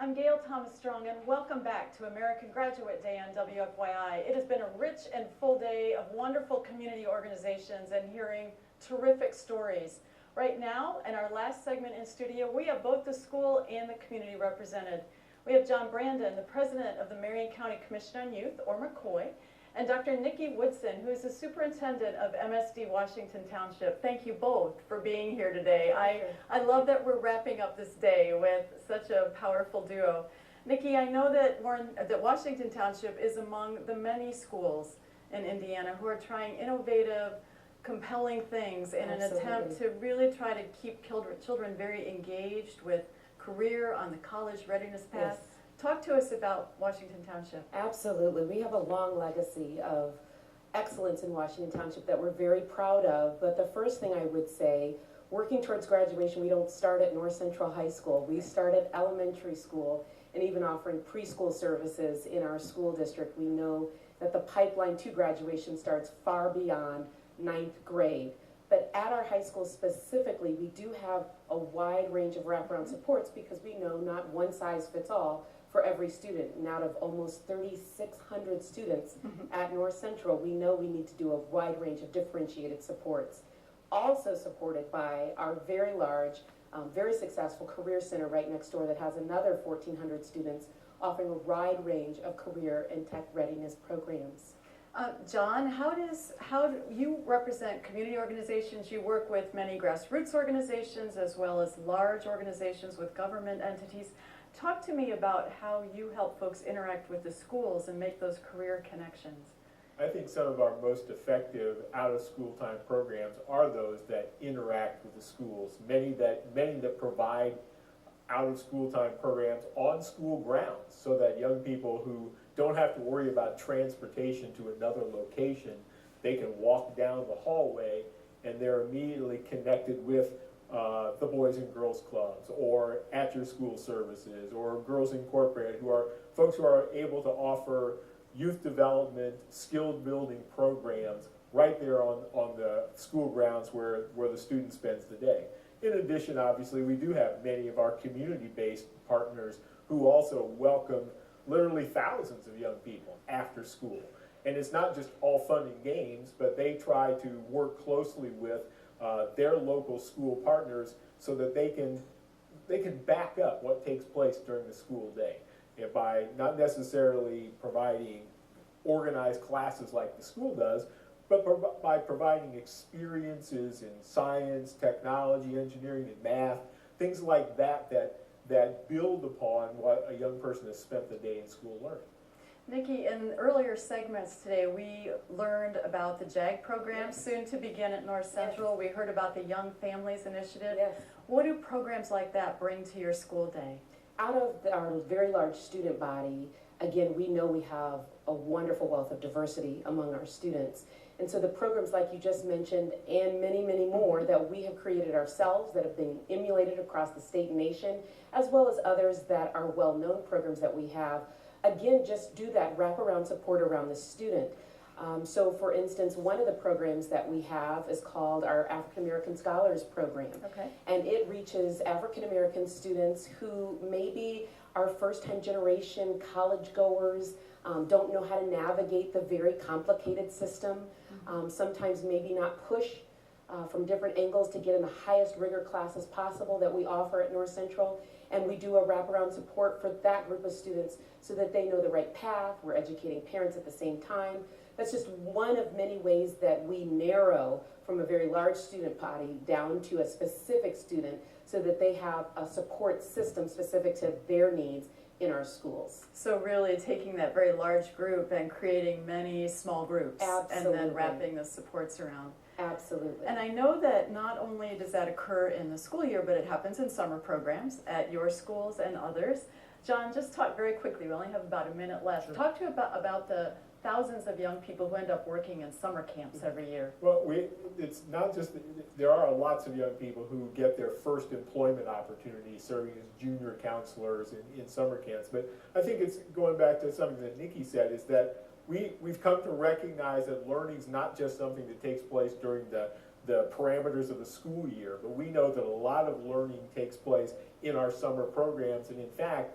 I'm Gail Thomas Strong, and welcome back to American Graduate Day on WFYI. It has been a rich and full day of wonderful community organizations and hearing terrific stories. Right now, in our last segment in studio, we have both the school and the community represented. We have Jon Brandon, the president of the Marion County Commission on Youth, or McCoy, and Dr. Nikki Woodson, who is the superintendent of MSD Washington Township. Thank you both for being here today. I love that we're wrapping up this day with such a powerful duo. Nikki, I know that Washington Township is among the many schools in Indiana who are trying innovative, compelling things in an attempt to really try to keep children very engaged with career on the college readiness path. Yes. Talk to us about Washington Township. Absolutely. We have a long legacy of excellence in Washington Township that we're very proud of. But the first thing I would say, working towards graduation, we don't start at North Central High School. We start at elementary school and even offering preschool services in our school district. We know that the pipeline to graduation starts far beyond 9th grade. But at our high school specifically, we do have a wide range of wraparound supports because we know not one size fits all for every student. And out of almost 3,600 students at North Central, we know we need to do a wide range of differentiated supports. Also supported by our very large, very successful Career Center right next door that has another 1,400 students offering a wide range of career and tech readiness programs. Jon, how do you represent community organizations? You work with many grassroots organizations as well as large organizations with government entities. Talk to me about how you help folks interact with the schools and make those career connections. I think some of our most effective out-of-school time programs are those that interact with the schools. Many that provide out-of-school time programs on school grounds so that young people who don't have to worry about transportation to another location, they can walk down the hallway and they're immediately connected with the Boys and Girls Clubs or at your school services or Girls Incorporated, who are folks who are able to offer youth development, skilled building programs right there on the school grounds where the student spends the day. In addition, obviously, we do have many of our community-based partners who also welcome literally thousands of young people after school. And it's not just all fun and games, but they try to work closely with their local school partners so that they can back up what takes place during the school day. And by not necessarily providing organized classes like the school does, but by providing experiences in science, technology, engineering, and math, things like that build upon what a young person has spent the day in school learning. Nikki, in earlier segments today, we learned about the JAG program soon to begin at North Central. Yes. We heard about the Young Families Initiative. Yes. What do programs like that bring to your school day? Out of our very large student body, again, we know we have a wonderful wealth of diversity among our students. And so the programs like you just mentioned and many, many more that we have created ourselves that have been emulated across the state and nation, as well as others that are well-known programs that we have, again, just do that wraparound support around the student. So for instance, one of the programs that we have is called our African American Scholars Program. Okay. And it reaches African American students who maybe are first-time generation college goers, don't know how to navigate the very complicated system, sometimes maybe not push from different angles to get in the highest rigor classes possible that we offer at North Central. And we do a wraparound support for that group of students so that they know the right path. We're educating parents at the same time. That's just one of many ways that we narrow from a very large student body down to a specific student so that they have a support system specific to their needs in our schools. So really taking that very large group and creating many small groups. Absolutely. And then wrapping the supports around. Absolutely. And I know that not only does that occur in the school year, but it happens in summer programs at your schools and others. Jon, just talk very quickly. We only have about a minute left. Sure. Talk to you about the thousands of young people who end up working in summer camps every year. Well, it's not just, there are lots of young people who get their first employment opportunity serving as junior counselors in summer camps. But I think it's going back to something that Nikki said, is that we've come to recognize that learning is not just something that takes place during the parameters of the school year, but we know that a lot of learning takes place in our summer programs. And in fact,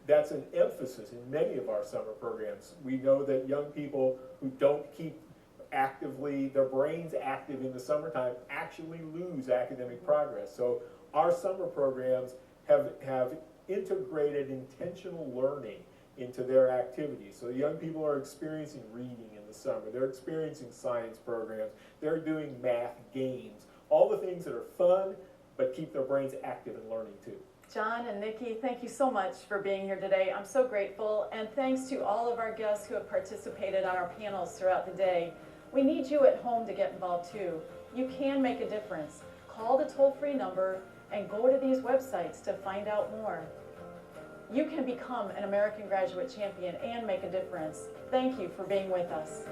that's an emphasis in many of our summer programs. We know that young people who don't keep their brains active in the summertime actually lose academic progress. So our summer programs have integrated intentional learning into their activities. So young people are experiencing reading in the summer, they're experiencing science programs, they're doing math games, all the things that are fun but keep their brains active and learning too. Jon and Nikki, thank you so much for being here today. I'm so grateful, and thanks to all of our guests who have participated on our panels throughout the day. We need you at home to get involved too. You can make a difference. Call the toll-free number and go to these websites to find out more. You can become an American Graduate Champion and make a difference. Thank you for being with us.